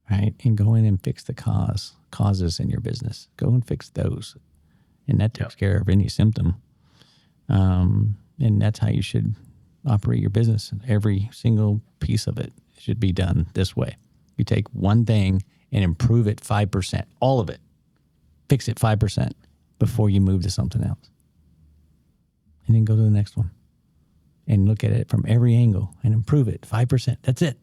right? And go in and fix the causes in your business. Go and fix those. And that takes care of any symptom. And that's how you should operate your business. Every single piece of it should be done this way. You take one thing and improve it 5%, all of it. Fix it 5% before you move to something else. And then go to the next one and look at it from every angle and improve it 5%. That's it.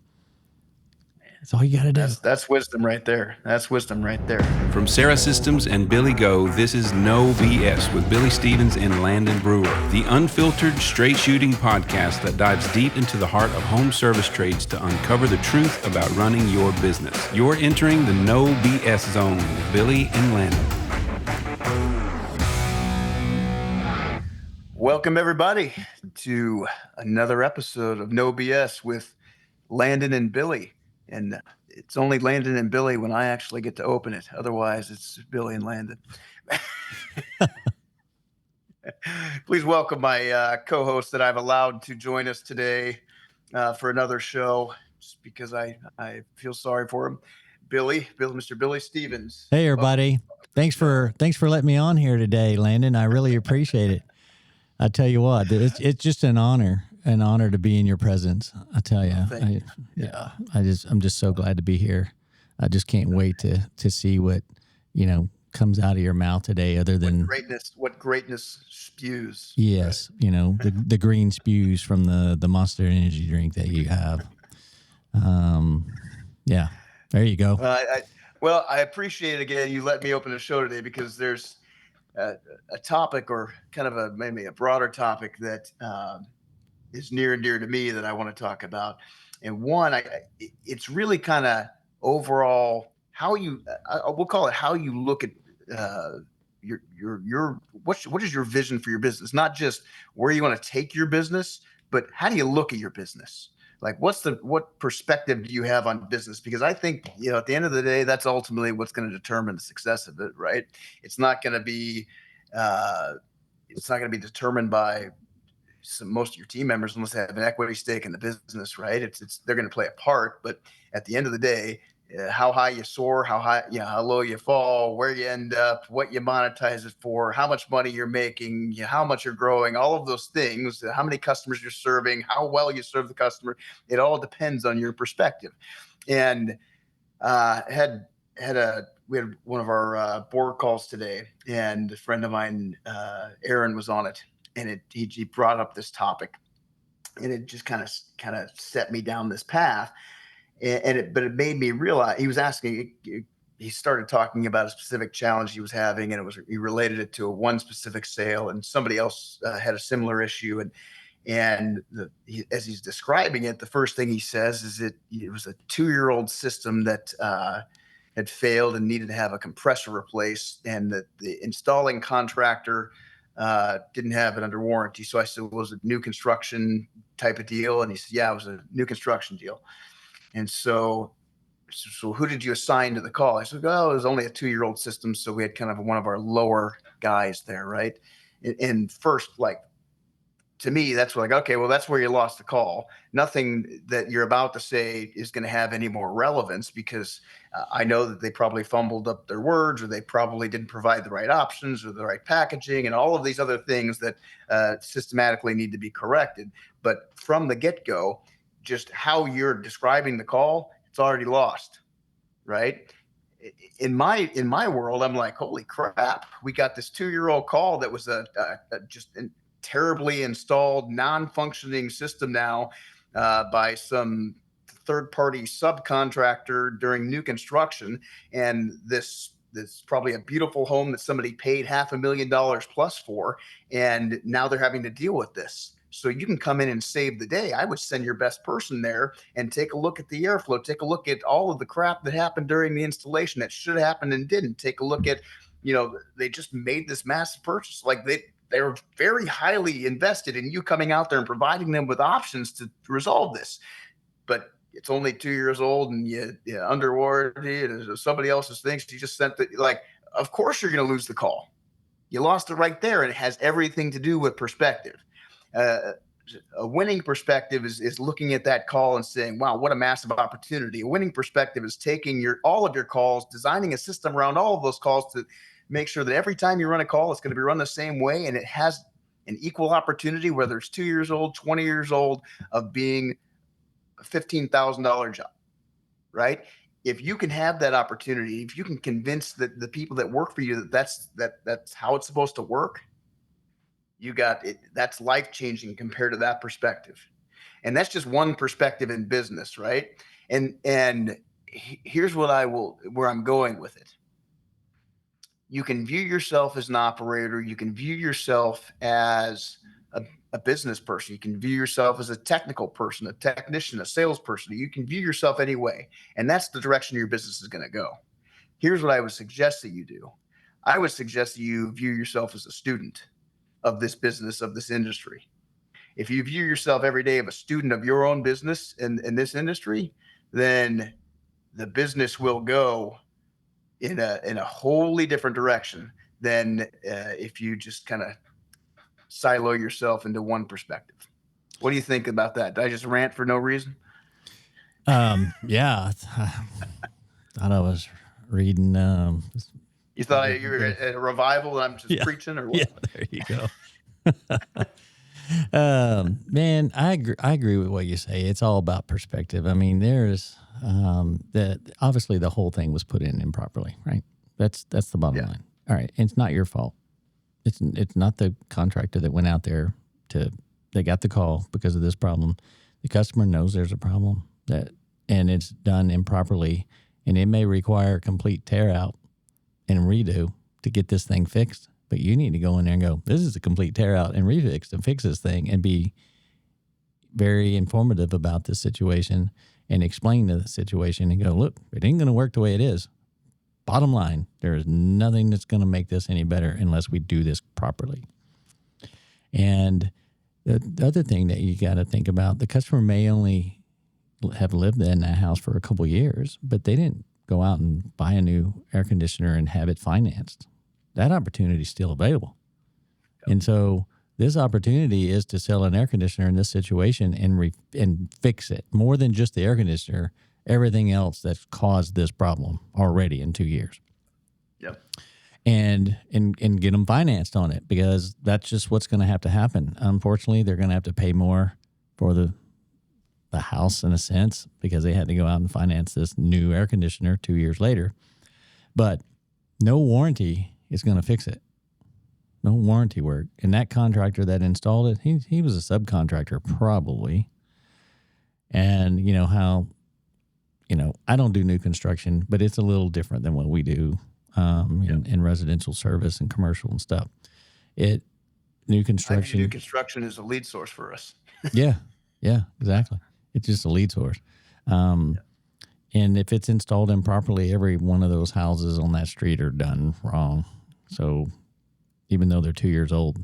That's all you got to do. That's wisdom right there. That's wisdom right there. From Sarah Systems and Billy Go, this is No BS with Billy Stevens and Landon Brewer, the unfiltered, straight-shooting podcast that dives deep into the heart of home service trades to uncover the truth about running your business. You're entering the No BS zone with Billy and Landon. Welcome, everybody, to another episode of No BS with Landon and Billy. And it's only Landon and Billy when I actually get to open it. Otherwise, it's Billy and Landon. Please welcome my co-host that I've allowed to join us today for another show, just because I feel sorry for him. Mr. Billy Stevens. Hey, everybody. Thanks for letting me on here today, Landon. I really appreciate it. I tell you what, it's just an honor to be in your presence. I tell you, I'm just so glad to be here. I just can't wait to see what, comes out of your mouth today, other than what greatness spews. Yes. Right. The green spews from the Monster Energy drink that you have. Yeah, there you go. I appreciate it again. You let me open the show today because there's a topic, or kind of maybe a broader topic that is near and dear to me that I want to talk about. And one, it's really kind of overall how we'll call it how you look at what is your vision for your business? Not just where you want to take your business, but how do you look at your business? Like, what perspective do you have on business? Because I think, at the end of the day, that's ultimately what's going to determine the success of it, right? It's not going to be determined by most of your team members unless they have an equity stake in the business, right? They're going to play a part, but at the end of the day, how high you soar, how low you fall, where you end up, what you monetize it for, how much money you're making, how much you're growing, all of those things, how many customers you're serving, how well you serve the customer. It all depends on your perspective. And we had one of our board calls today, and a friend of mine, Aaron, was on it, and he brought up this topic, and it just kind of set me down this path. But it made me realize, he started talking about a specific challenge he was having, and he related it to one specific sale, and somebody else had a similar issue. And as he's describing it, the first thing he says is it was a 2-year-old system that had failed and needed to have a compressor replaced, and that the installing contractor didn't have it under warranty. So I said, was it new construction type of deal? And he said, yeah, it was a new construction deal. And so who did you assign to the call? I said, it was only a 2-year-old system. So we had kind of one of our lower guys there, right? And first, to me, that's okay, well, that's where you lost the call. Nothing that you're about to say is going to have any more relevance, because I know that they probably fumbled up their words, or they probably didn't provide the right options or the right packaging and all of these other things that systematically need to be corrected. But from the get-go, just how you're describing the call, it's already lost, right? In my world, I'm like, holy crap, we got this 2-year-old call that was just a terribly installed, non-functioning system now by some third-party subcontractor during new construction, and this probably a beautiful home that somebody paid $500,000 plus for, and now they're having to deal with this. So you can come in and save the day. I would send your best person there and take a look at the airflow, take a look at all of the crap that happened during the installation that should have happened and didn't. Take a look at, they just made this massive purchase. Like they were very highly invested in you coming out there and providing them with options to resolve this. But it's only 2 years old, and you under warranty, and somebody else's things. You just sent of course you're going to lose the call. You lost it right there, and it has everything to do with perspective. a winning perspective is looking at that call and saying, wow, what a massive opportunity. A winning perspective is taking all of your calls, designing a system around all of those calls to make sure that every time you run a call, it's going to be run the same way. And it has an equal opportunity, whether it's 2 years old, 20 years old, of being a $15,000 job, right? If you can have that opportunity, if you can convince the people that work for you that's how it's supposed to work, you got it. That's life-changing compared to that perspective. And that's just one perspective in business, right? And here's where I'm going with it. You can view yourself as an operator. You can view yourself as a business person. You can view yourself as a technical person, a technician, a salesperson. You can view yourself any way. And that's the direction your business is going to go. Here's what I would suggest that you do. I would suggest that you view yourself as a student of this business, of this industry. If you view yourself every day as a student of your own business in this industry, then the business will go in a wholly different direction than if you just kind of silo yourself into one perspective. What do you think about that? Did I just rant for no reason? Yeah, I thought I was reading. You thought you were at a revival and I'm just preaching, or what? Yeah, there you go. Man, I agree with what you say. It's all about perspective. I mean, there's obviously the whole thing was put in improperly, right? That's the bottom line. All right, and it's not your fault. It's not the contractor that went out there they got the call because of this problem. The customer knows there's a problem and it's done improperly, and it may require a complete tear out and redo to get this thing fixed. But you need to go in there and go, this is a complete tear out and refix and fix this thing, and be very informative about this situation and explain the situation and go, look, it ain't going to work the way it is. Bottom line, there is nothing that's going to make this any better unless we do this properly. And the other thing that you got to think about, the customer may only have lived in that house for a couple of years, but they didn't go out and buy a new air conditioner and have it financed. That opportunity is still available. Yep. And so this opportunity is to sell an air conditioner in this situation and fix it. More than just the air conditioner, everything else that's caused this problem already in 2 years. Yep. And get them financed on it, because that's just what's going to have to happen. Unfortunately, they're going to have to pay more for the house in a sense, because they had to go out and finance this new air conditioner 2 years later. But no warranty is going to fix it. No warranty work. And that contractor that installed it, he was a subcontractor probably. And you know how, I don't do new construction, but it's a little different than what we do in residential service and commercial and stuff. New construction. New construction is a lead source for us. Yeah, exactly. It's just a lead source. And if it's installed improperly, every one of those houses on that street are done wrong. So even though they're 2 years old,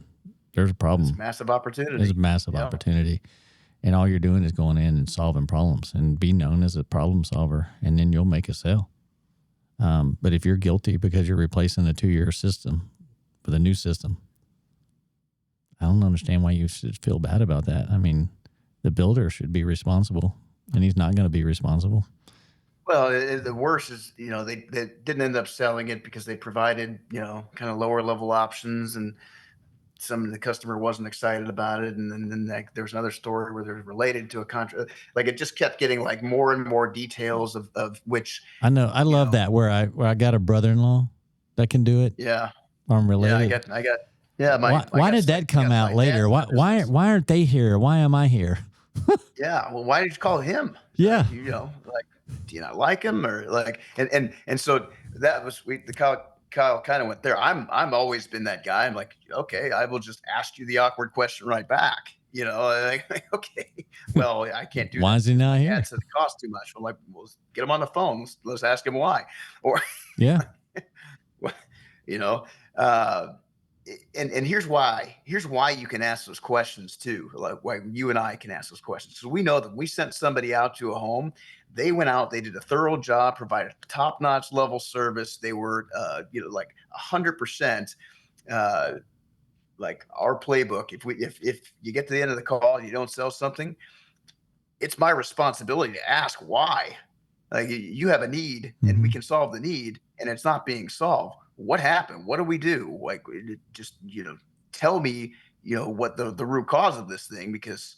there's a problem. It's a massive opportunity. There's a massive opportunity. And all you're doing is going in and solving problems and be known as a problem solver, and then you'll make a sale. But if you're guilty because you're replacing a 2-year system with a new system, I don't understand why you should feel bad about that. I mean, the builder should be responsible, and he's not going to be responsible. Well, the worst is, they didn't end up selling it because they provided, kind of lower level options, and the customer wasn't excited about it. And then there was another story where they're related to a contract. Like, it just kept getting like more and more details of which. I know. I love that where I got a brother-in-law that can do it. Yeah. I'm related. Yeah, I got. Yeah. Why did that come out later? Why aren't they here? Why am I here? Yeah. Well, why did you call him? Yeah. Like, do you not like him, or like, and so that was Kyle kind of went there. I'm always been that guy. I'm like, okay, I will just ask you the awkward question right back. Like, okay, well, I can't do. Why is he not here? Yeah, it costs too much. I'm like, well, get him on the phone. Let's ask him why. Or yeah, and here's why you can ask those questions too. Like, why you and I can ask those questions. So we know that we sent somebody out to a home. They went out, they did a thorough job, provided top-notch level service. They were, like 100% like our playbook. If you get to the end of the call and you don't sell something, it's my responsibility to ask why. Like, you have a need and we can solve the need and it's not being solved. What happened? What do we do? Like, just, tell me, what the root cause of this thing, because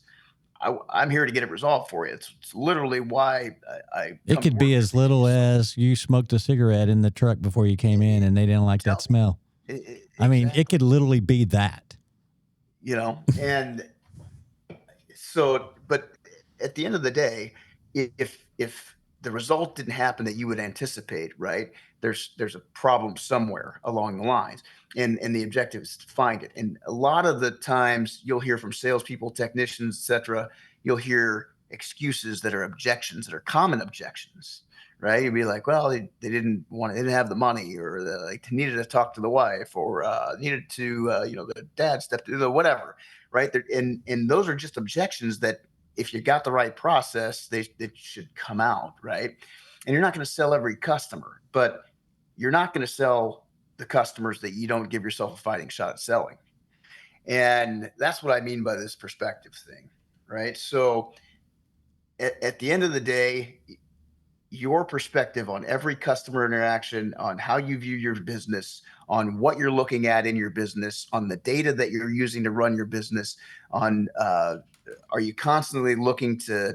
I'm here to get it resolved for you. It's literally why it could be as little as you smoked a cigarette in the truck before you came in and they didn't like that smell. I mean, it could literally be that, and so, but at the end of the day, if the result didn't happen that you would anticipate, right? There's a problem somewhere along the lines, and the objective is to find it. And a lot of the times you'll hear from salespeople, technicians, etc. You'll hear excuses that are objections, that are common objections, right? You'd be like, well, they didn't have the money, or they needed to talk to the wife, or needed to, the dad stepped through the whatever, right? And those are just objections that, if you got the right process, they should come out, right? And you're not going to sell every customer, but you're not going to sell the customers that you don't give yourself a fighting shot at selling. And that's what I mean by this perspective thing, right? So at the end of the day, your perspective on every customer interaction, on how you view your business, on what you're looking at in your business, on the data that you're using to run your business, on are you constantly looking to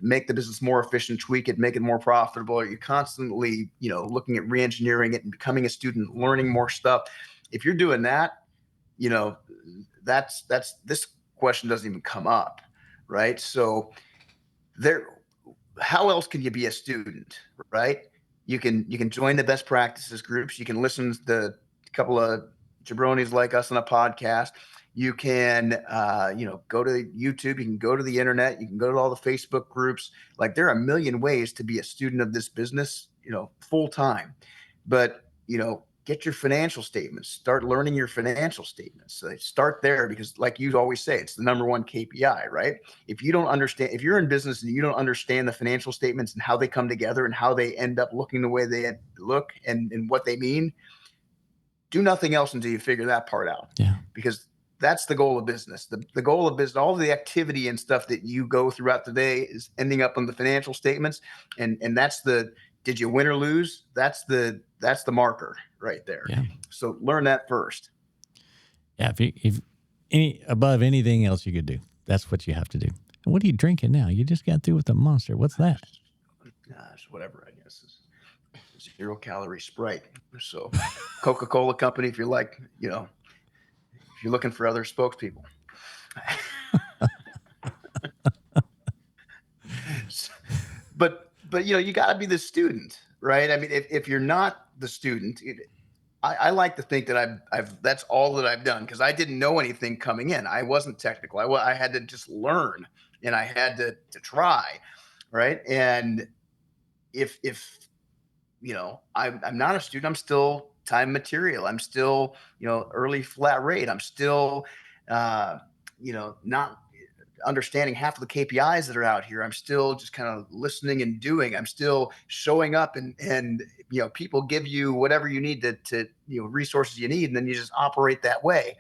make the business more efficient, tweak it, make it more profitable? Are you constantly, looking at re-engineering it and becoming a student, learning more stuff? If you're doing that, that's this question doesn't even come up, right? So how else can you be a student, right? You can join the best practices groups. You can listen to a couple of jabronis like us on a podcast. You can, go to YouTube. You can go to the internet. You can go to all the Facebook groups. Like, there are a million ways to be a student of this business, full time. But, get your financial statements. Start learning your financial statements. So start there, because, like you always say, it's the number one KPI, right? If you're in business and you don't understand the financial statements and how they come together and how they end up looking the way they look and what they mean, do nothing else until you figure that part out. Yeah. Because that's the goal of business. The goal of business, all the activity and stuff that you go throughout the day, is ending up on the financial statements. And that's did you win or lose? That's the marker right there. Yeah. So learn that first. Yeah. If above anything else you could do, that's what you have to do. And what are you drinking now? You just got through with the Monster. What's that? Gosh, whatever, I guess. 0-calorie Sprite. So Coca-Cola Company, if you're like, if you're looking for other spokespeople. But you got to be the student, right? I mean, if you're not the student, I like to think that that's all that I've done, because I didn't know anything coming in. I wasn't technical. I had to just learn, and I had to try, right? And if I'm not a student, I'm still time material. I'm still, early flat rate. I'm still, not understanding half of the KPIs that are out here. I'm still just kind of listening and doing. I'm still showing up, and people give you whatever you need to resources you need, and then you just operate that way.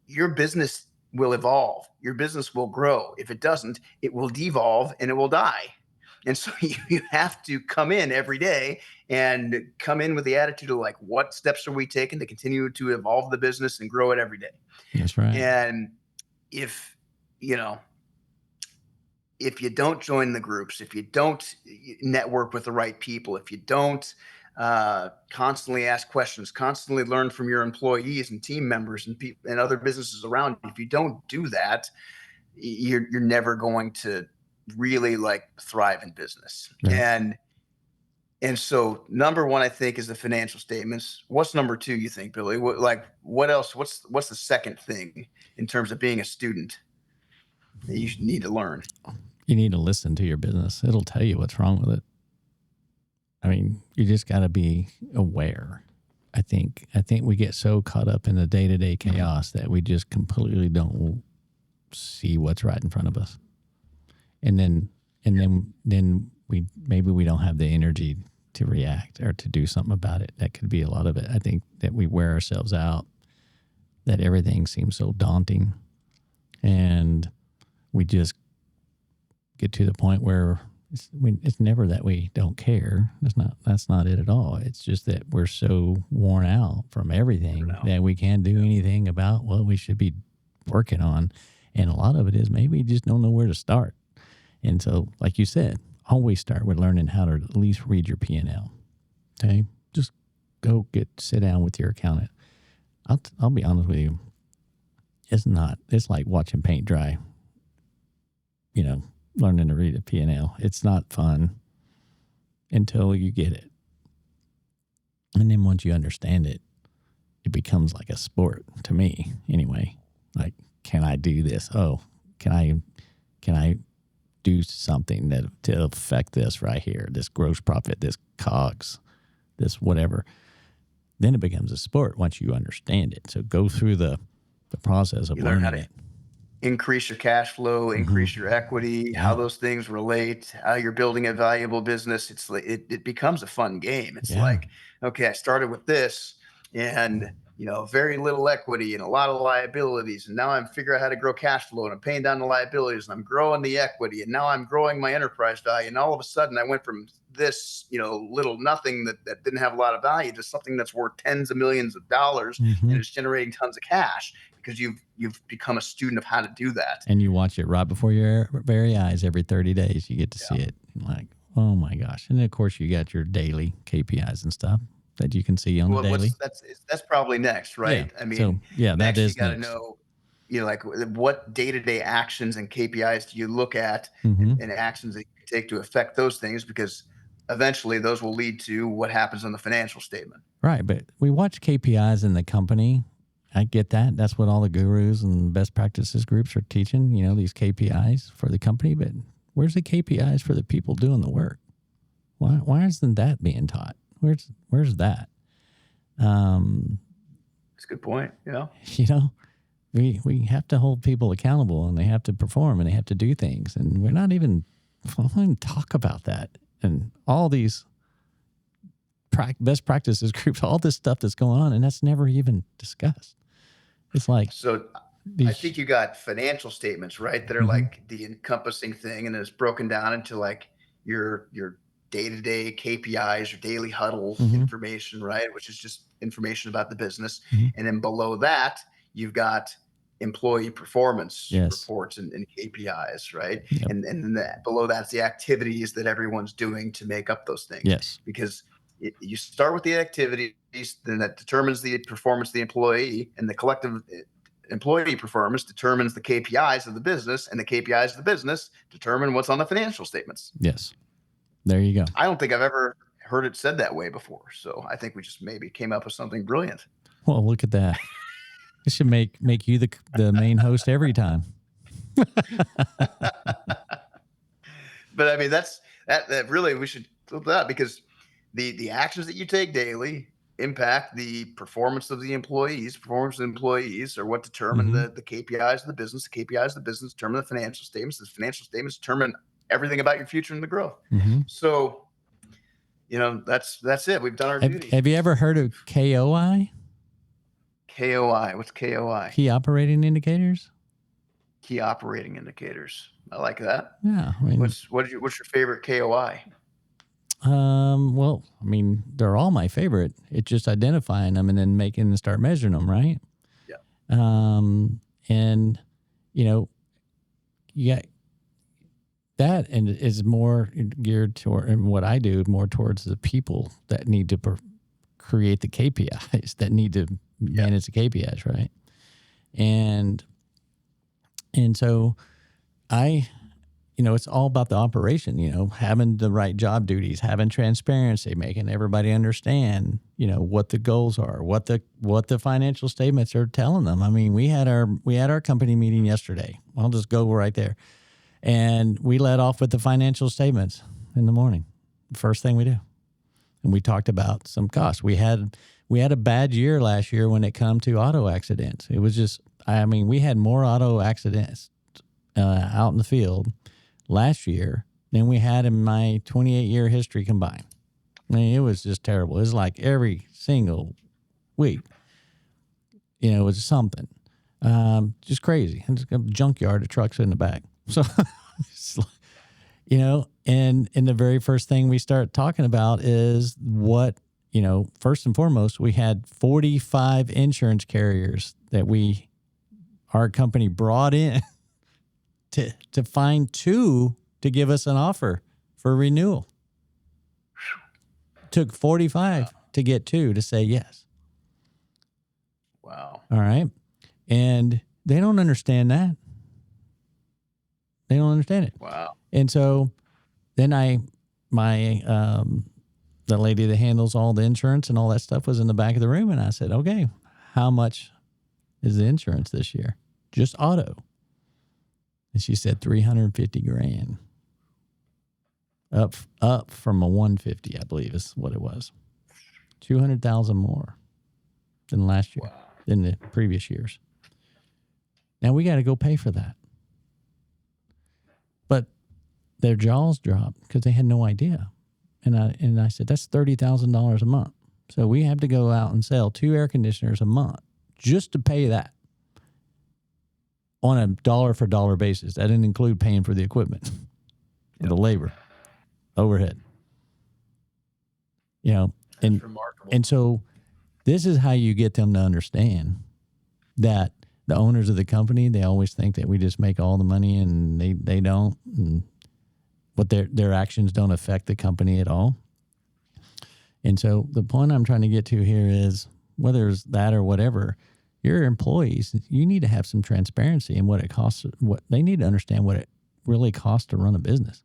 Your business will evolve. Your business will grow. If it doesn't, it will devolve and it will die. And so you have to come in every day and come in with the attitude of, like, what steps are we taking to continue to evolve the business and grow it every day? That's right. And if you don't join the groups, if you don't network with the right people, if you don't constantly ask questions, constantly learn from your employees and team members and other businesses around you, if you don't do that, you're never going to really thrive in business. Right. And so number one, I think, is the financial statements. What's number two, you think, Billy? What else? What's the second thing in terms of being a student that you need to learn? You need to listen to your business. It'll tell you what's wrong with it. I mean, you just got to be aware. I think we get so caught up in the day-to-day chaos that we just completely don't see what's right in front of us. And then we don't have the energy to react or to do something about it. That could be a lot of it. I think that we wear ourselves out that everything seems so daunting, and we just get to the point where it's never that we don't care. That's not it at all. It's just that we're so worn out from everything that we can't do anything about what we should be working on. And a lot of it is maybe we just don't know where to start. And so, like you said, always start with learning how to at least read your P&L. Okay? Just go sit down with your accountant. I'll be honest with you. It's like watching paint dry. Learning to read a P&L. It's not fun until you get it. And then once you understand it, it becomes like a sport to me anyway. Like, can I do this? Oh, can I do something to affect this right here, this gross profit, this COGS, this whatever? Then it becomes a sport once you understand it. So go through the process of learning it. Increase your cash flow, increase your equity, how those things relate, how you're building a valuable business. It's like it becomes a fun game. It's like, okay, I started with this and very little equity and a lot of liabilities. And now I'm figuring out how to grow cash flow, and I'm paying down the liabilities, and I'm growing the equity, and now I'm growing my enterprise value. And all of a sudden I went from this, little nothing that didn't have a lot of value to something that's worth tens of millions of dollars and it's generating tons of cash. Because you've become a student of how to do that. And you watch it right before your very eyes every 30 days. You get to see it. Like, oh my gosh. And then, of course, you got your daily KPIs and stuff that you can see on the daily. That's probably next, right? Yeah. I mean, that is you got to know, like what day-to-day actions and KPIs do you look at and actions that you take to affect those things, because eventually those will lead to what happens on the financial statement. Right. But we watch KPIs in the company. I get that. That's what all the gurus and best practices groups are teaching, these KPIs for the company. But where's the KPIs for the people doing the work? Why isn't that being taught? Where's that? That's a good point. Yeah. We have to hold people accountable, and they have to perform, and they have to do things. And we don't even talk about that. And all these best practices groups, all this stuff that's going on, and that's never even discussed. It's like, so I think you got financial statements, right? That are like the encompassing thing, and it's broken down into like your day-to-day KPIs, your daily huddle information, right? Which is just information about the business. And then below that, you've got employee performance reports and KPIs, right? Yep. And then below that's the activities that everyone's doing to make up those things. Yes. Because you start with the activities, then that determines the performance of the employee, and the collective employee performance determines the KPIs of the business, and the KPIs of the business determine what's on the financial statements. Yes. There you go. I don't think I've ever heard it said that way before. So I think we just maybe came up with something brilliant. Well, look at that. It should make you the main host every time. But I mean, that really, we should flip that, because the actions that you take daily impact the performance of the employees. Performance of the employees are what determine the KPIs of the business. The KPIs of the business determine the financial statements. The financial statements determine everything about your future and the growth. So, that's it. We've done our duty. Have you ever heard of KOI? KOI. What's KOI? Key operating indicators. Key operating indicators. I like that. Yeah. I mean, what's your favorite KOI? Well, I mean, they're all my favorite. It's just identifying them and then start measuring them, right? Yeah. And you got that, and is more geared toward, and what I do more towards the people that need to create the KPIs, that need to manage the KPIs, right? And so it's all about the operation, having the right job duties, having transparency, making everybody understand, what the goals are, what the financial statements are telling them. I mean, we had our company meeting yesterday. I'll just go right there. And we led off with the financial statements in the morning. The first thing we do. And we talked about some costs. We had a bad year last year when it come to auto accidents. It was just, we had more auto accidents out in the field last year than we had in my 28-year history combined. I mean, it was just terrible. It was like every single week. it was something. Just crazy. And just a junkyard of trucks in the back. So, it's like, and the very first thing we start talking about is what, first and foremost, we had 45 insurance carriers that our company brought in to find 2 to give us an offer for renewal. Took 45 to get 2 to say yes. Wow. All right. And they don't understand that. They don't understand it. Wow. And so then the lady that handles all the insurance and all that stuff was in the back of the room. And I said, okay, how much is the insurance this year? Just auto. And she said $350,000. Up from a 150, I believe is what it was. 200,000 more than last year, than the previous years. Now we got to go pay for that. But their jaws dropped because they had no idea. And I said, that's $30,000 a month. So we have to go out and sell 2 air conditioners a month just to pay that on a dollar for dollar basis. That didn't include paying for the equipment, the labor, overhead. And remarkable. And so this is how you get them to understand that the owners of the company, they always think that we just make all the money, and they don't. And but their actions don't affect the company at all. And so the point I'm trying to get to here is, whether it's that or whatever, your employees, you need to have some transparency in what it costs. What they need to understand what it really costs to run a business.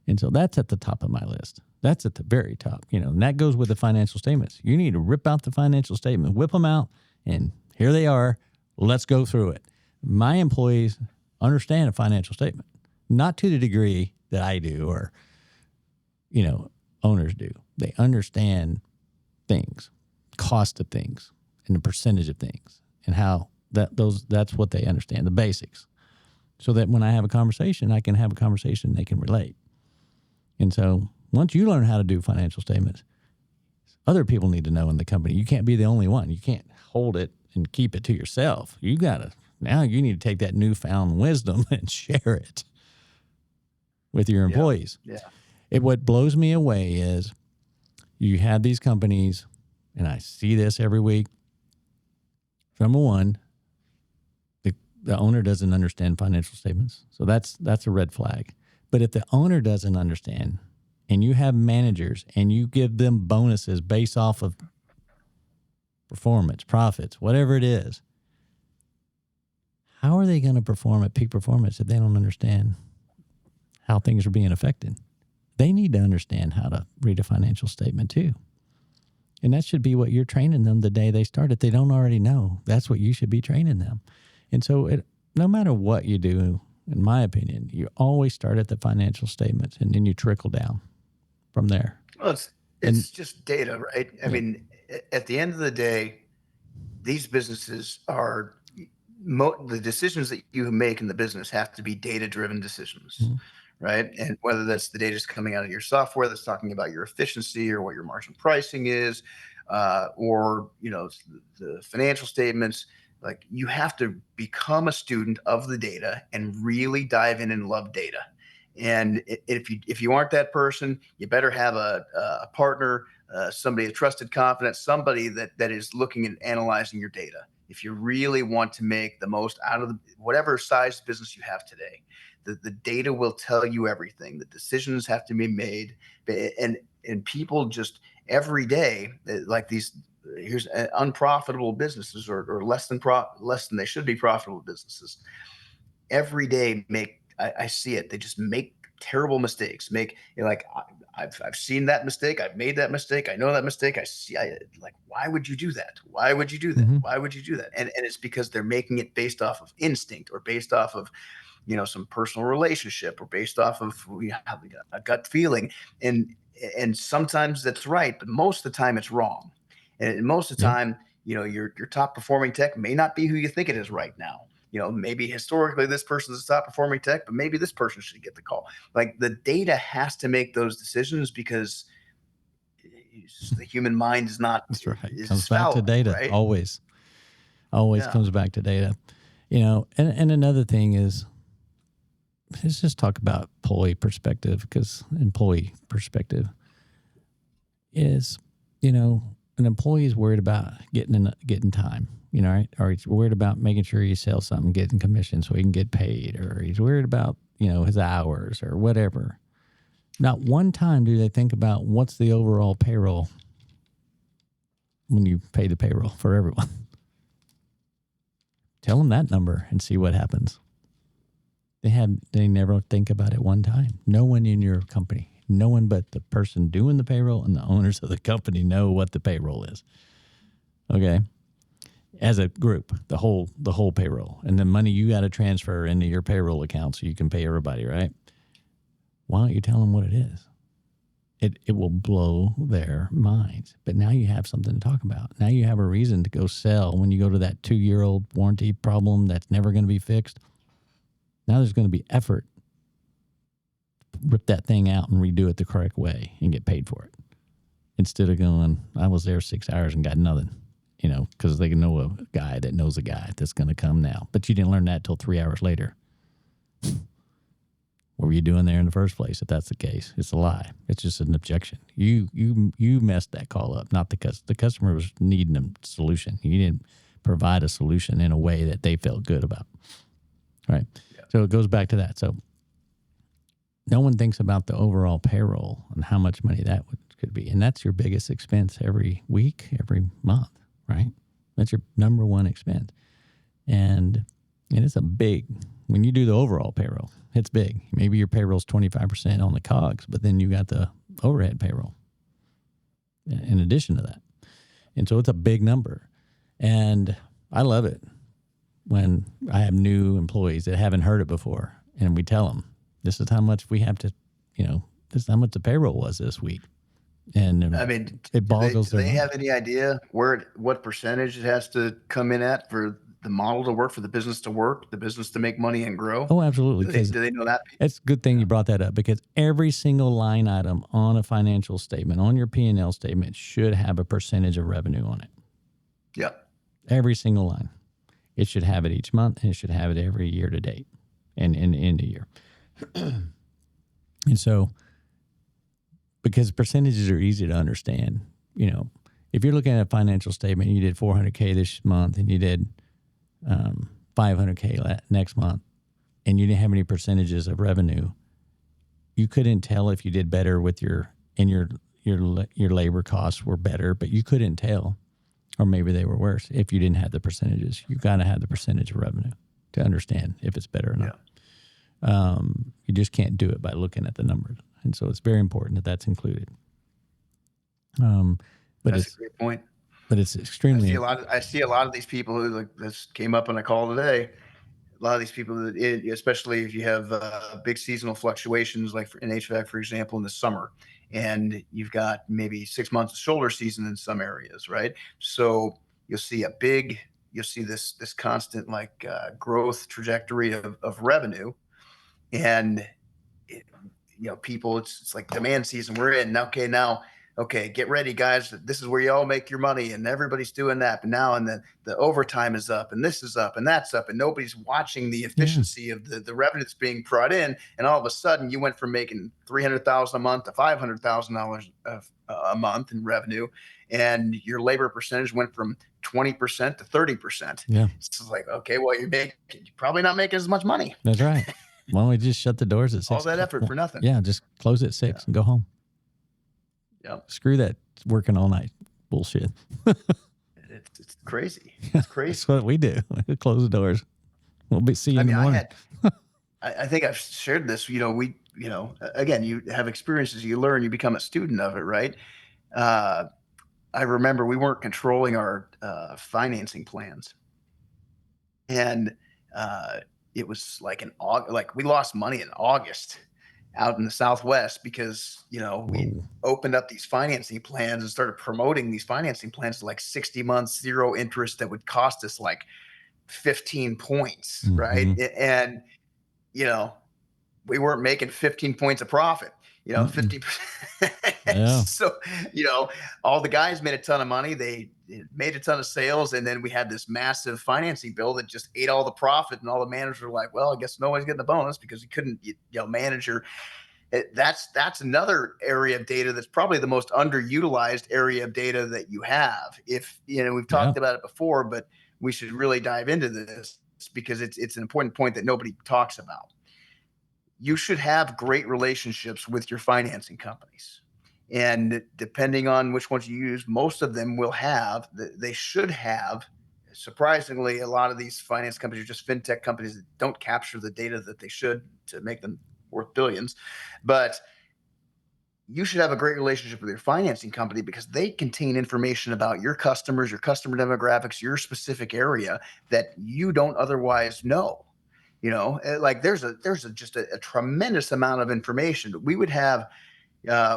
And so that's at the top of my list. That's at the very top, and that goes with the financial statements. You need to rip out the financial statement, whip them out, and here they are. Let's go through it. My employees understand a financial statement, not to the degree that I do or, owners do. They understand things, cost of things, and the percentage of things, and how that's what they understand, the basics. So that when I have a conversation, I can have a conversation they can relate. And so once you learn how to do financial statements, other people need to know in the company. You can't be the only one. You can't hold it and keep it to yourself. Now you need to take that newfound wisdom and share it with your employees. Yeah. What blows me away is you have these companies, and I see this every week. Number one, the owner doesn't understand financial statements. So that's a red flag. But if the owner doesn't understand, and you have managers and you give them bonuses based off of performance, profits, whatever it is, how are they going to perform at peak performance if they don't understand how things are being affected? They need to understand how to read a financial statement too. And that should be what you're training them the day they start. If they don't already know, that's what you should be training them. And so no matter what you do, in my opinion, you always start at the financial statements and then you trickle down from there. Well, it's just data, right? I mean, at the end of the day, these businesses are the decisions that you make in the business have to be data-driven decisions, right? And whether that's the data coming out of your software that's talking about your efficiency or what your margin pricing is, or the financial statements. Like, you have to become a student of the data and really dive in and love data. And if you aren't that person, you better have a partner, somebody, a trusted confidant, somebody that is looking and analyzing your data. If you really want to make the most out of whatever size business you have today, the data will tell you everything. The decisions have to be made, and people just every day, like these. Here's unprofitable businesses or less than they should be profitable businesses. Every day I see it. They just make terrible mistakes. I've seen that mistake. I've made that mistake. I know that mistake. Why would you do that? Why would you do that? Mm-hmm. Why would you do that? And it's because they're making it based off of instinct or based off of, some personal relationship or based off of a gut feeling. And sometimes that's right, but most of the time it's wrong. And most of the time, your top performing tech may not be who you think it is right now. Maybe historically this person's the top performing tech, but maybe this person should get the call. Like, the data has to make those decisions because the human mind is not. That's right. It comes back to data, right? Always. Always comes back to data. And another thing is, let's just talk about employee perspective, because employee perspective is, an employee is worried about getting time, right? Or he's worried about making sure he sells something, getting commission so he can get paid, or he's worried about, his hours or whatever. Not one time do they think about what's the overall payroll when you pay the payroll for everyone. Tell them that number and see what happens. They never think about it one time. No one in your company, no one but the person doing the payroll and the owners of the company know what the payroll is. Okay. As a group, the whole payroll, and the money you got to transfer into your payroll account so you can pay everybody, right? Why don't you tell them what it is? It will blow their minds. But now you have something to talk about. Now you have a reason to go sell when you go to that 2-year-old warranty problem that's never going to be fixed. Now there's going to be effort. Rip that thing out and redo it the correct way and get paid for it. Instead of going, I was there 6 hours and got nothing, because they know a guy that knows a guy that's going to come now. But you didn't learn that till 3 hours later. What were you doing there in the first place? If that's the case, it's a lie. It's just an objection. You messed that call up, not the customer was needing a solution. You didn't provide a solution in a way that they felt good about. Right. Yeah. So it goes back to that. So no one thinks about the overall payroll and how much money that could be. And that's your biggest expense every week, every month, right? That's your number one expense. And it's when you do the overall payroll, it's big. Maybe your payroll's 25% on the COGS, but then you got the overhead payroll in addition to that. And so it's a big number. And I love it when I have new employees that haven't heard it before, and we tell them, this is how much we have to, this is how much the payroll was this week. And I mean, it boggles do their they mind. have any idea what percentage it has to come in at for the model to work, for the business to work, the business to make money and grow? Oh, absolutely. Do they know that? It's a good thing you brought that up, because every single line item on a financial statement, on your P&L statement, should have a percentage of revenue on it. Yeah. Every single line. It should have it each month, and it should have it every year to date and in the end of year. And so, because percentages are easy to understand, if you're looking at a financial statement, you did 400K this month and you did 500K next month, and you didn't have any percentages of revenue, you couldn't tell if you did better with your labor costs were better, but you couldn't tell, or maybe they were worse if you didn't have the percentages. You got to have the percentage of revenue to understand if it's better or not. Yeah. You just can't do it by looking at the numbers. And so it's very important that that's included. But that's a great point. But it's extremely. I see a lot of these people who, this came up in a call today. A lot of these people, especially if you have big seasonal fluctuations, like in HVAC, for example, in the summer, and you've got maybe 6 months of shoulder season in some areas, right? So you'll see this constant growth trajectory of revenue, and people, it's like demand season we're in. Okay, get ready, guys. This is where you all make your money, and everybody's doing that. But now, and then the overtime is up, and this is up, and that's up, and nobody's watching the efficiency of the revenue that's being brought in. And all of a sudden, you went from making $300,000 a month to $500,000 a month in revenue, and your labor percentage went from 20% to 30%. Yeah, it's like, okay, well, you're probably not making as much money. That's right. Why don't we just shut the doors at 6? All that effort for nothing. Yeah, just close at 6 and go home. Yep. Screw that working all night bullshit. It's crazy. It's crazy. That's what we do. We close the doors. We'll be seeing you in the morning. I think I've shared this. Again, you have experiences, you learn, you become a student of it, right? I remember we weren't controlling our financing plans, and it was like we lost money in August out in the Southwest because, we opened up these financing plans and started promoting these financing plans to 60 months, 0 interest that would cost us 15 points. Mm-hmm. Right. And, we weren't making 15 points of profit, 50%. Yeah. So, all the guys made a ton of money. They made a ton of sales. And then we had this massive financing bill that just ate all the profit. And all the managers were like, well, I guess nobody's getting the bonus because you couldn't, manage your. That's another area of data that's probably the most underutilized area of data that you have. If we've talked about it before, but we should really dive into this because it's an important point that nobody talks about. You should have great relationships with your financing companies. And depending on which ones you use, most of them they should have. Surprisingly, a lot of these finance companies are just fintech companies that don't capture the data that they should to make them worth billions. But you should have a great relationship with your financing company because they contain information about your customers, your customer demographics, your specific area that you don't otherwise know. Like there's just a tremendous amount of information. We would have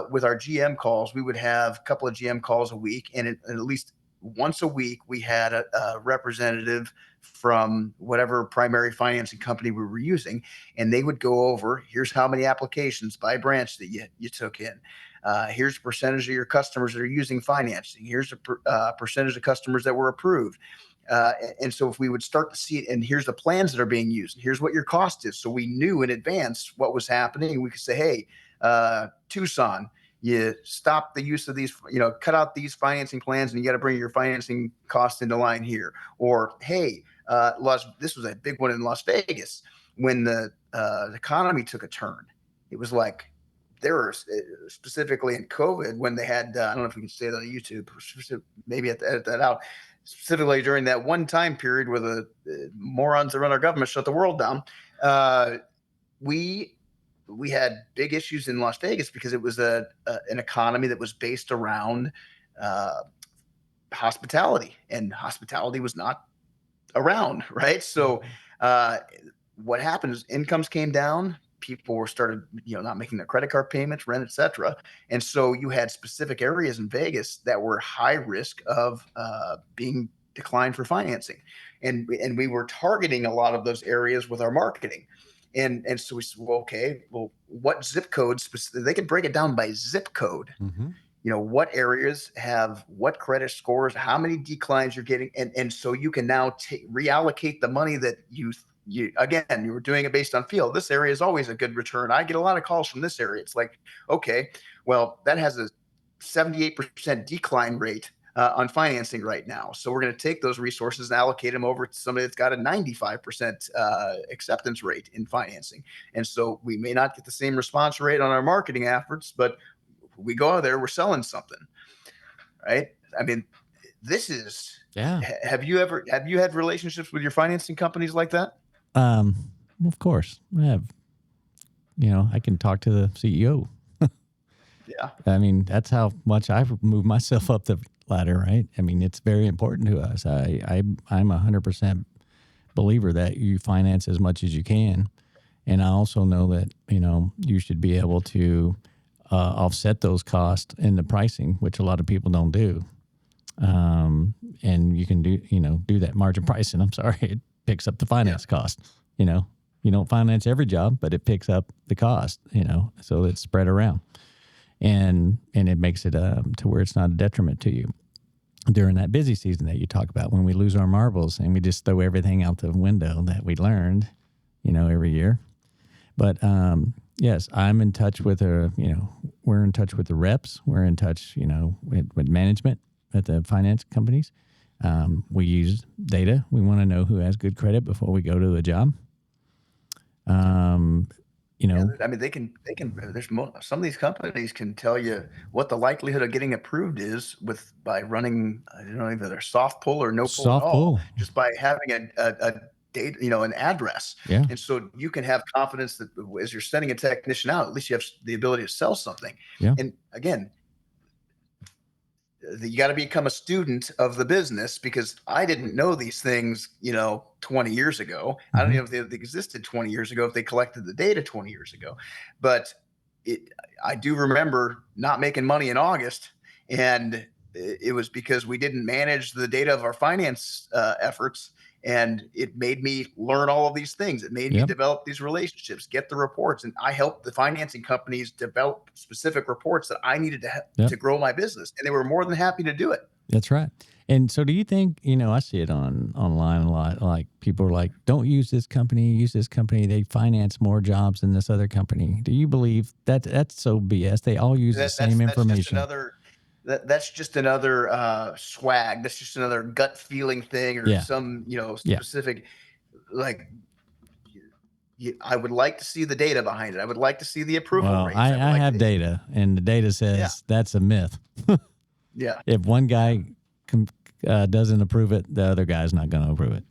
with our GM calls, we would have a couple of GM calls a week, and at least once a week we had a representative from whatever primary financing company we were using, and they would go over, here's how many applications by branch that you took in. Here's the percentage of your customers that are using financing. Here's the percentage of customers that were approved. And so if we would start to see it, and here's the plans that are being used, here's what your cost is. So we knew in advance what was happening. We could say, hey, Tucson, you stop the use of these, cut out these financing plans and you got to bring your financing cost into line here. Or, hey, this was a big one in Las Vegas when the economy took a turn. It was like there were specifically in COVID when they had, I don't know if we can say that on YouTube, maybe edit that out. Specifically during that one time period where the morons that run our government shut the world down, we had big issues in Las Vegas because it was an economy that was based around hospitality, and hospitality was not around, right? So what happened is incomes came down. People started, not making their credit card payments, rent, etc. And so you had specific areas in Vegas that were high risk of being declined for financing. And we were targeting a lot of those areas with our marketing. And so we said, well, what zip codes? They could break it down by zip code. Mm-hmm. What areas have what credit scores, how many declines you're getting. And so you can now reallocate the money that you were doing it based on feel. This area is always a good return. I get a lot of calls from this area. It's like, okay, well, that has a 78% decline rate on financing right now. So we're going to take those resources and allocate them over to somebody that's got a 95% acceptance rate in financing. And so we may not get the same response rate on our marketing efforts, but we go out there, we're selling something, right? I mean, this is, have you had relationships with your financing companies like that? Of course I have. I can talk to the CEO. Yeah. I mean, that's how much I've moved myself up the ladder, right? I mean, it's very important to us. I'm 100% believer that you finance as much as you can. And I also know that, you should be able to offset those costs in the pricing, which a lot of people don't do. And you can do that margin pricing. I'm sorry. It picks up the finance cost. You don't finance every job, but it picks up the cost, so it's spread around. And it makes it to where it's not a detriment to you during that busy season that you talk about, when we lose our marbles and we just throw everything out the window that we learned, every year. But yes, I'm in touch with we're in touch with the reps. We're in touch, with management at the finance companies. We use data. We want to know who has good credit before we go to a job. They can, some of these companies can tell you what the likelihood of getting approved is by running, I don't know, either soft pull or no pull at all, just by having a date, an address. Yeah. And so you can have confidence that as you're sending a technician out, at least you have the ability to sell something. Yeah. And again, you got to become a student of the business, because I didn't know these things, 20 years ago. Mm-hmm. I don't know if they existed 20 years ago, if they collected the data 20 years ago, but I do remember not making money in August. And it was because we didn't manage the data of our finance efforts. And it made me learn all of these things. It made me develop these relationships, get the reports. And I helped the financing companies develop specific reports that I needed to grow my business. And they were more than happy to do it. That's right. And so do you think, I see it online a lot, like people are like, don't use this company, use this company. They finance more jobs than this other company. Do you believe that's so BS? They all use the same information. That's just another swag. That's just another gut feeling thing or some, specific, like, I would like to see the data behind it. I would like to see the approval rates. I have data, and the data says that's a myth. Yeah. If one guy doesn't approve it, the other guy's not going to approve it.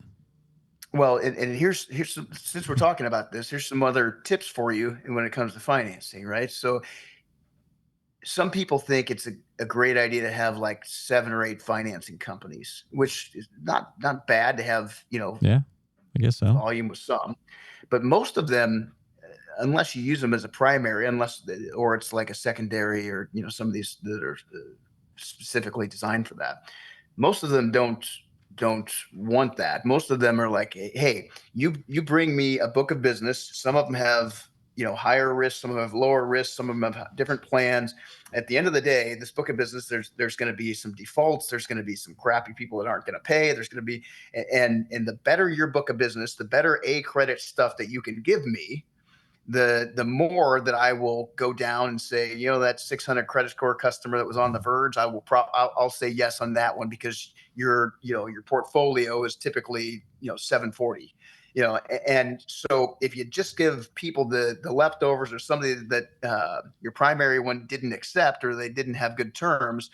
Well, and here's some, since we're talking about this, here's some other tips for you when it comes to financing, right? So some people think it's a great idea to have like 7 or 8 financing companies, which is not bad to have, Yeah, I guess so. Volume with some, but most of them, unless you use them as a primary, or it's like a secondary, or some of these that are specifically designed for that, most of them don't want that. Most of them are like, hey, you bring me a book of business. Some of them have higher risk, some of them have lower risk, some of them have different plans. At the end of the day, this book of business, there's going to be some defaults, there's going to be some crappy people that aren't going to pay, there's going to be, and the better your book of business, the better A credit stuff that you can give me, the more that I will go down and say, that 600 credit score customer that was on the verge, I'll say yes on that one, because your portfolio is typically 740. And so if you just give people the leftovers, or somebody that your primary one didn't accept, or they didn't have good terms,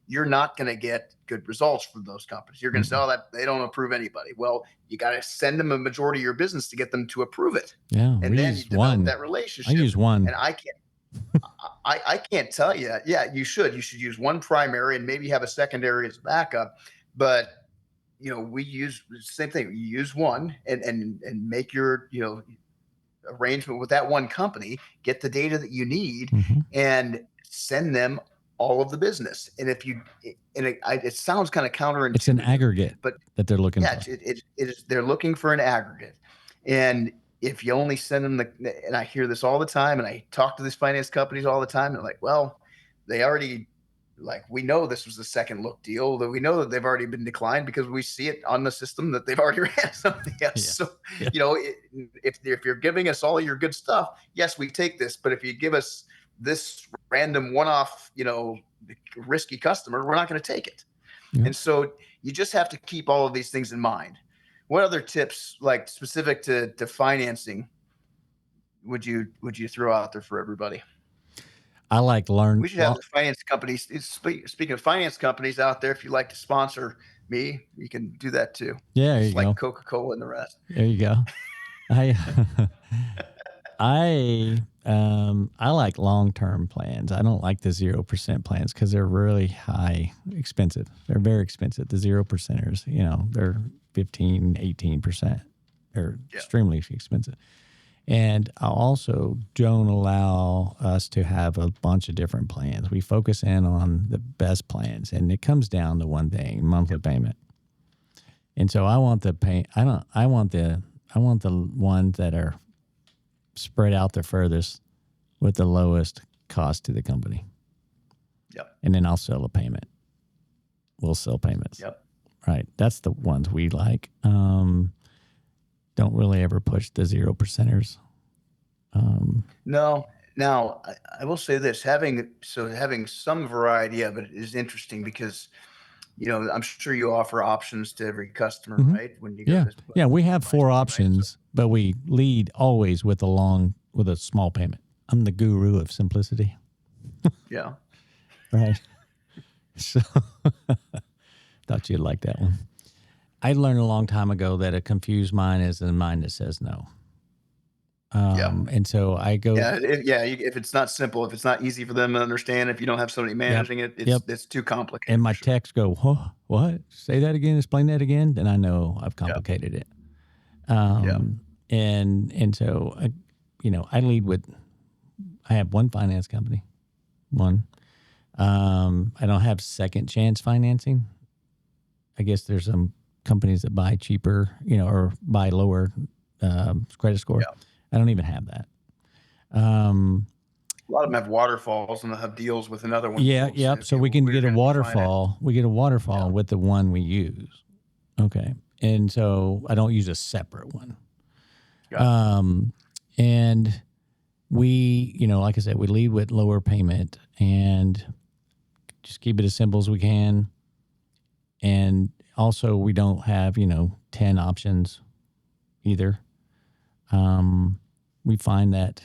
you're not going to get good results from those companies. You're going to say, oh, that they don't approve anybody. Well, you got to send them a majority of your business to get them to approve it. Yeah. And then you develop that relationship. I use one. And I can't tell you. Yeah, you should use one primary and maybe have a secondary as backup. But, we use the same thing. You use one and make your, arrangement with that one company, get the data that you need, and send them all of the business. And it sounds kind of counterintuitive. It's an aggregate, but that they're looking for. It is. They're looking for an aggregate. And if you only send them and I hear this all the time, and I talk to these finance companies all the time, they're like, well, they already, like, we know this was a second look deal, that we know that they've already been declined because we see it on the system that they've already ran something else. Yeah. So, if you're giving us all your good stuff, yes, we take this. But if you give us this random one-off, risky customer, we're not going to take it. Yeah. And so you just have to keep all of these things in mind. What other tips, like specific to financing, would you throw out there for everybody? I like learn. We should have the finance companies. Speaking of finance companies out there, if you'd like to sponsor me, you can do that too. Yeah, just like Coca-Cola and the rest. There you go. I like long-term plans. I don't like the 0% plans because they're really expensive. They're very expensive. The 0%ers, they're 15, 18%. They're extremely expensive. And I also don't allow us to have a bunch of different plans. We focus in on the best plans, and it comes down to one thing: monthly payment. And so I want I want the ones that are spread out the furthest with the lowest cost to the company. Yep. And then I'll sell a payment. We'll sell payments. Yep. Right. That's the ones we like. Don't really ever push the 0%ers. No. Now, I will say this: having some variety of it is interesting because, I'm sure you offer options to every customer, right? When you go we have 4 options, but we lead always with a small payment. I'm the guru of simplicity. Yeah. Right. So thought you'd like that one. I learned a long time ago that a confused mind is a mind that says no. And so I go. If it's not simple, if it's not easy for them to understand, if you don't have somebody managing it, it's too complicated. And my texts go, what? Say that again. Explain that again. Then I know I've complicated it. And so, I lead with, I have one finance company. One. I don't have second chance financing. I guess there's some companies that buy cheaper, or buy lower credit score. Yeah. I don't even have that. A lot of them have waterfalls and they'll have deals with another one. Yeah, yep. So we can get a waterfall. We get a waterfall with the one we use. Okay. And so I don't use a separate one. And we, like I said, we lead with lower payment and just keep it as simple as we can. And also we don't have, 10 options either. We find that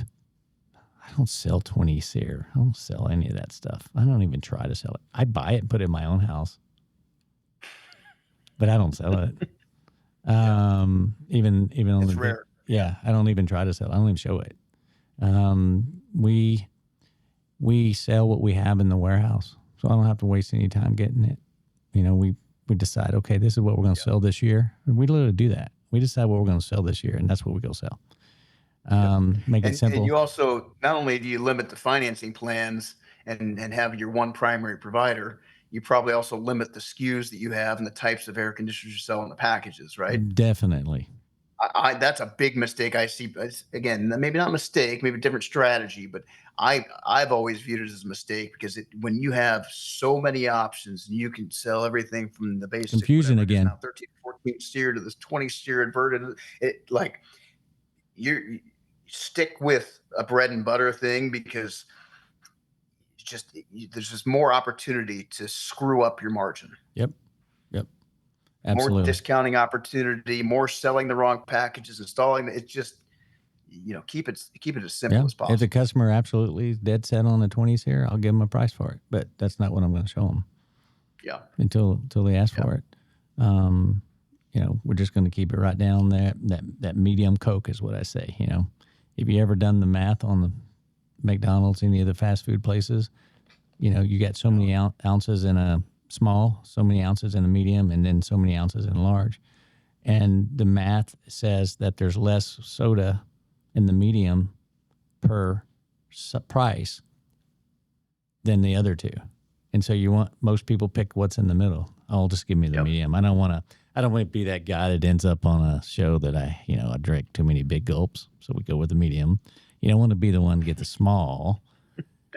I don't sell 20 SEER. I don't sell any of that stuff. I don't even try to sell it. I buy it and put it in my own house, but I don't sell it. Even on it's the rare. I don't even try to sell it. I don't even show it. We sell what we have in the warehouse, so I don't have to waste any time getting it. We decide, okay, this is what we're going to sell this year. And we literally do that. We decide what we're going to sell this year, and that's what we go sell. Make it simple. And you also, not only do you limit the financing plans and have your one primary provider, you probably also limit the SKUs that you have and the types of air conditioners you sell in the packages, right? Definitely. That's a big mistake I see. Again, maybe not a mistake, maybe a different strategy, but I've always viewed it as a mistake because when you have so many options and you can sell everything from the basic confusion again, now 13, 14 SEER to this 20 SEER inverted, you stick with a bread and butter thing because there's just more opportunity to screw up your margin. Yep. Absolutely. More discounting opportunity, more selling the wrong packages, installing it's just, keep it as simple as possible. If the customer absolutely is dead set on the 20s here, I'll give them a price for it, but that's not what I'm going to show them. Yeah. Until they ask for it. We're just going to keep it right down there. That medium Coke is what I say. If you ever done the math on the McDonald's, any of the fast food places, you got so many ounces in a small, so many ounces in a medium, and then so many ounces in a large. And the math says that there's less soda in the medium per price than the other two. And so most people pick what's in the middle. Oh, just give me the medium. I don't want to be that guy that ends up on a show that I drink too many big gulps. So we go with the medium. You don't want to be the one to get the small.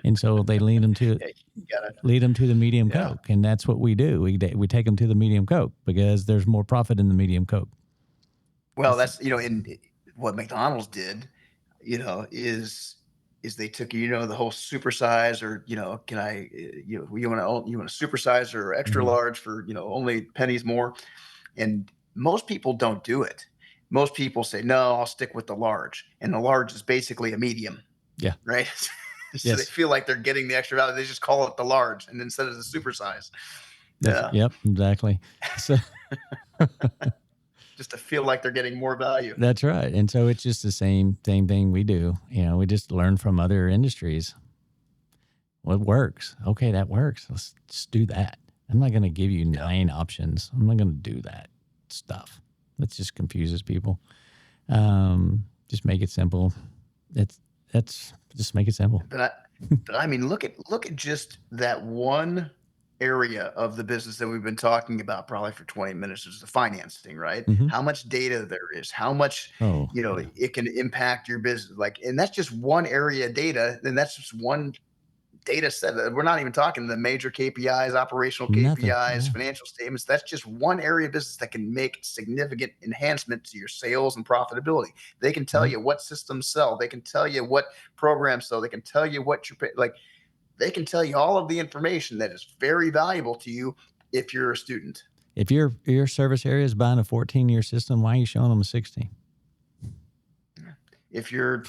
And so they lead them to the medium Coke. And that's what we do. We take them to the medium Coke because there's more profit in the medium Coke. Well, that's, in what McDonald's did, is they took, the whole supersize or, can I, you want to supersize or extra large for, only pennies more. And most people don't do it. Most people say, no, I'll stick with the large. And the large is basically a medium. Yeah. Right. So they feel like they're getting the extra value. They just call it the large and instead of the supersize. Yep, exactly. So just to feel like they're getting more value. That's right. And so it's just the same thing we do. We just learn from other industries. What works? Okay, that works. Let's just do that. I'm not going to give you 9 options. I'm not going to do that stuff. That just confuses people. Just make it simple. That's just make it simple. But I mean, look at just that one area of the business that we've been talking about probably for 20 minutes is the financing, right? Mm-hmm. How much data there is, how much, it can impact your business. And that's just one area of data. And that's just one data set. We're not even talking the major KPIs, operational KPIs, financial statements. That's just one area of business that can make significant enhancement to your sales and profitability. They can tell you what systems sell. They can tell you what programs sell. They can tell you what they can tell you all of the information that is very valuable to you if you're a student. If your service area is buying a 14-year system, why are you showing them a 16? If your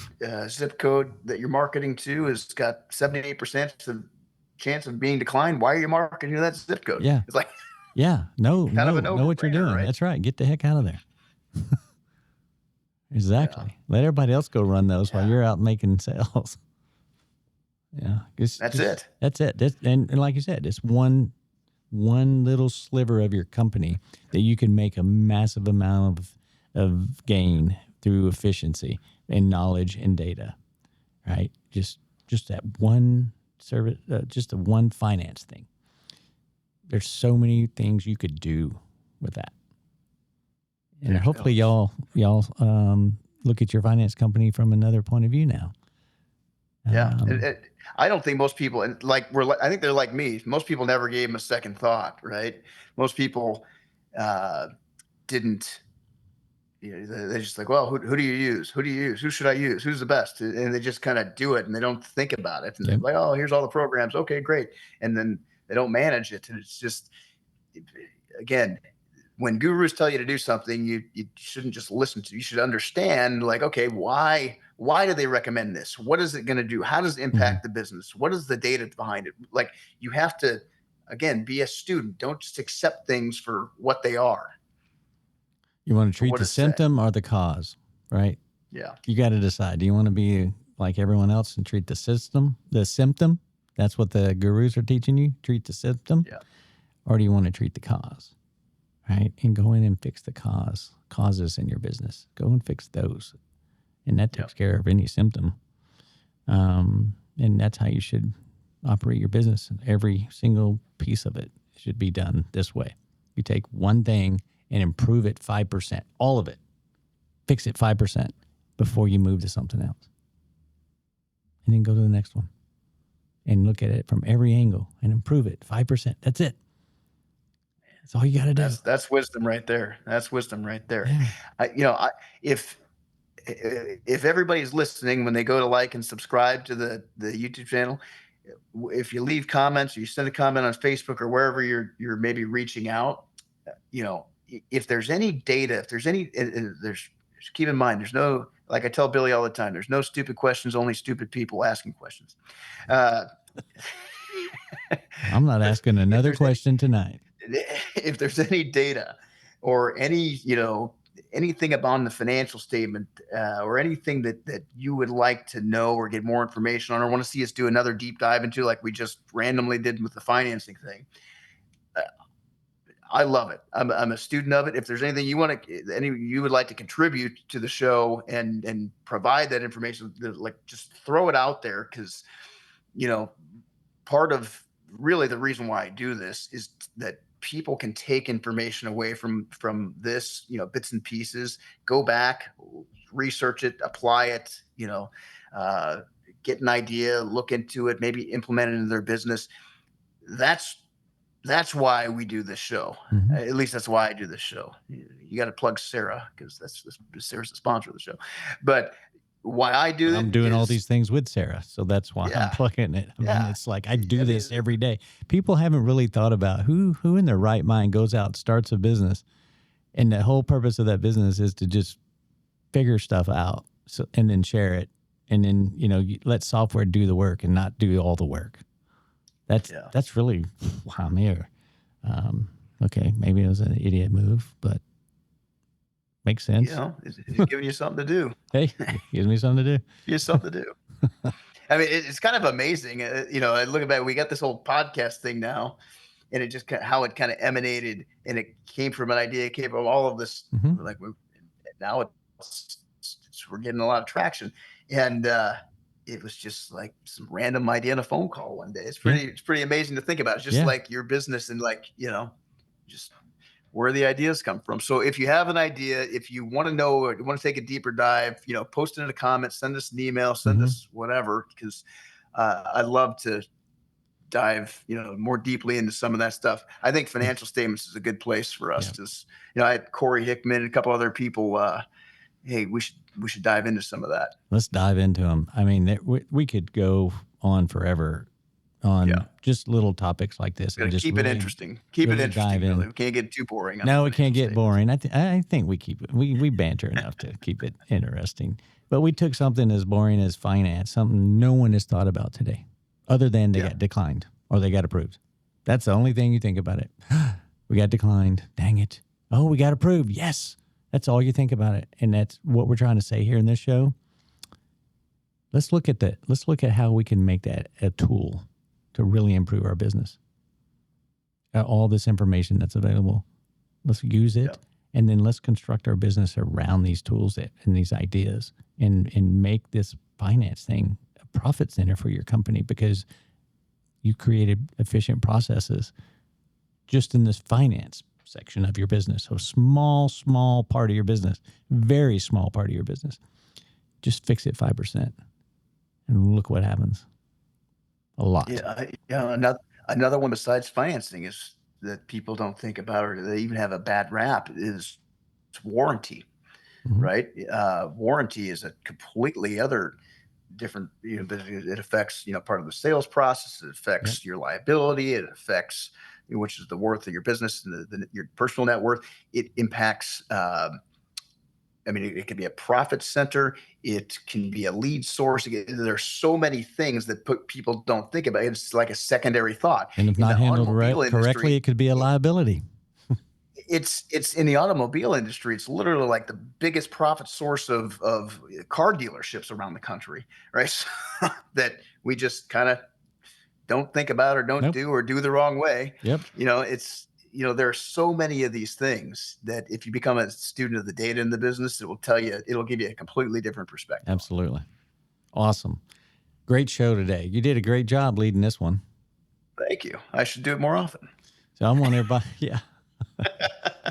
zip code that you're marketing to has got 78% of chance of being declined, why are you marketing to that zip code? Yeah. It's like, know what you're doing. Right? That's right. Get the heck out of there. Exactly. Yeah. Let everybody else go run those while you're out making sales. Yeah. That's it. And like you said, it's one little sliver of your company that you can make a massive amount of gain through efficiency and knowledge and data, right? Just that one service, just the one finance thing. There's so many things you could do with that. And hopefully y'all look at your finance company from another point of view now. Yeah. I don't think most people, and I think they're like me. Most people never gave them a second thought, right? Most people didn't, they're just like, well, who do you use? Who do you use? Who should I use? Who's the best? And they just kind of do it and they don't think about it. And they're like, oh, here's all the programs. Okay, great. And then they don't manage it. And it's just, again, when gurus tell you to do something, you shouldn't just listen to. You should understand, like, okay, why do they recommend this? What is it going to do? How does it impact the business? What is the data behind it? Like, you have to, again, be a student. Don't just accept things for what they are. You want to treat the symptom or the cause, right? Yeah. You got to decide. Do you want to be like everyone else and treat the symptom? That's what the gurus are teaching you. Treat the symptom. Yeah. Or do you want to treat the cause? Right? And go in and fix the causes in your business. Go and fix those. And that takes care of any symptom. And that's how you should operate your business. Every single piece of it should be done this way. You take one thing and improve it 5%, all of it. Fix it 5% before you move to something else. And then go to the next one and look at it from every angle and improve it 5%. That's it. That's all you got to do. That's wisdom right there. That's wisdom right there. Yeah. If everybody's listening, when they go to like and subscribe to the YouTube channel, if you leave comments or you send a comment on Facebook or wherever you're maybe reaching out, if there's any data, there's keep in mind, there's no, like I tell Billy all the time, there's no stupid questions, only stupid people asking questions. I'm not asking another question tonight. If there's any data or any, anything about the financial statement or anything that you would like to know or get more information on or want to see us do another deep dive into, like we just randomly did with the financing thing, I love it. I'm a student of it. If there's anything you would like to contribute to the show and provide that information, like just throw it out there, because part of really the reason why I do this is that people can take information away from this, bits and pieces, go back, research it, apply it, get an idea, look into it, maybe implement it into their business. That's why we do this show. Mm-hmm. At least that's why I do this show. You got to plug Sarah, because Sarah's the sponsor of the show. But why I do it, I'm doing all these things with Sarah, so that's why I'm plugging it. I mean, it's like I do this every day. People haven't really thought about who in their right mind goes out, starts a business, and the whole purpose of that business is to just figure stuff out, and then share it, and then you let software do the work and not do all the work. That's really why I'm here. Okay, maybe it was an idiot move, but makes sense. It's giving you something to do. Hey, gives me something to do. Gives something to do. I mean, it's kind of amazing. I look back, we got this whole podcast thing now, and it just how it kind of emanated, and it came from an idea, it came from all of this. Mm-hmm. Like now we're getting a lot of traction, and it was just like some random idea in a phone call one day. It's pretty amazing to think about. It's just like your business and just where the ideas come from. So if you have an idea, if you want to know, or you want to take a deeper dive, post it in the comments, send us an email, send us whatever, because I'd love to dive, more deeply into some of that stuff. I think financial statements is a good place for us to, I had Corey Hickman and a couple other people, hey, we should dive into some of that. Let's dive into them. I mean, we could go on forever on just little topics like this. And just keep it interesting. Keep it interesting. Really. We can't get too boring. No, it can't get boring. I think we keep it. We banter enough to keep it interesting. But we took something as boring as finance, something no one has thought about today, other than they got declined or they got approved. That's the only thing you think about it. We got declined. Dang it. Oh, we got approved. Yes. That's all you think about it. And that's what we're trying to say here in this show. Let's look at that. Let's look at how we can make that a tool to really improve our business. All this information that's available, let's use it, and then let's construct our business around these tools and these ideas, and make this finance thing a profit center for your company, because you created efficient processes just in this finance section of your business. So small part of your business, very small part of your business. Just fix it 5%, and look what happens. A lot. Another one besides financing is that people don't think about, or they even have a bad rap, is warranty, right? Warranty is a completely other different, but it affects, part of the sales process. It affects your liability. It affects, which is the worth of your business and your personal net worth. It impacts, it can be a profit center. It can be a lead source. There's so many things that people don't think about. It's like a secondary thought. And if not handled correctly, it could be a liability. It's in the automobile industry. It's literally like the biggest profit source of car dealerships around the country, right? So, that we just kind of don't think about or don't do, or do the wrong way. Yep. There are so many of these things that if you become a student of the data in the business, it'll give you a completely different perspective. Absolutely. Awesome. Great show today. You did a great job leading this one. Thank you. I should do it more often. So I want everybody,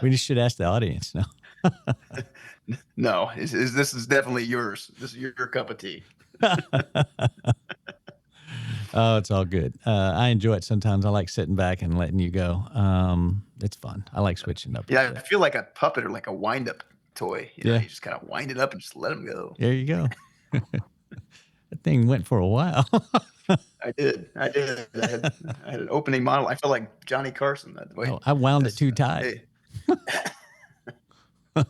we just should ask the audience now. No, this is definitely yours. This is your cup of tea. Oh, it's all good. I enjoy it sometimes. I like sitting back and letting you go. It's fun. I like switching up. Yeah, I feel like a puppet or like a wind-up toy. You just kind of wind it up and just let them go. There you go. That thing went for a while. I did. I had an opening model. I felt like Johnny Carson that way. Oh, I wound it too tight. Hey.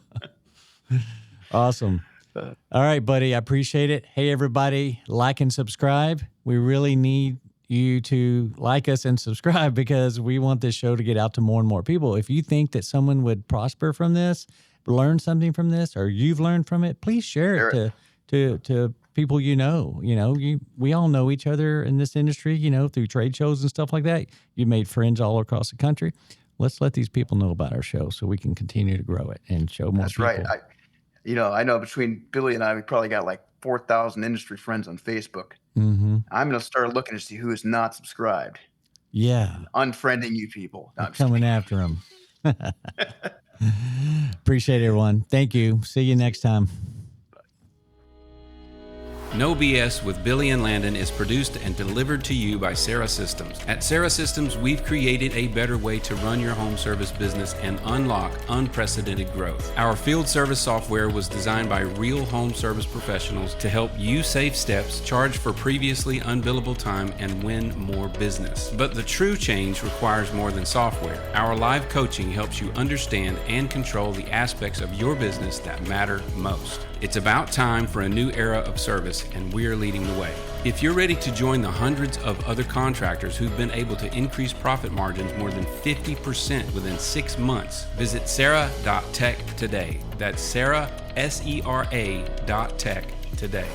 Awesome. All right, buddy. I appreciate it. Hey, everybody, like and subscribe. We really need you to like us and subscribe because we want this show to get out to more and more people. If you think that someone would prosper from this, learn something from this, or you've learned from it, please share it to people we all know each other in this industry, through trade shows and stuff like that. You made friends all across the country. Let's let these people know about our show so we can continue to grow it and show more people. That's right. I know between Billy and I, we probably got like 4,000 industry friends on Facebook. Mm-hmm. I'm going to start looking to see who is not subscribed. Yeah. Unfriending you people. No, coming after them. Appreciate it, everyone. Thank you. See you next time. No BS with Billy and Landon is produced and delivered to you by Sarah Systems. At Sarah Systems, we've created a better way to run your home service business and unlock unprecedented growth. Our field service software was designed by real home service professionals to help you save steps, charge for previously unbillable time, and win more business. But the true change requires more than software. Our live coaching helps you understand and control the aspects of your business that matter most. It's about time for a new era of service, and we're leading the way. If you're ready to join the hundreds of other contractors who've been able to increase profit margins more than 50% within 6 months, visit Sarah.tech today. That's Sarah, SERA.tech today.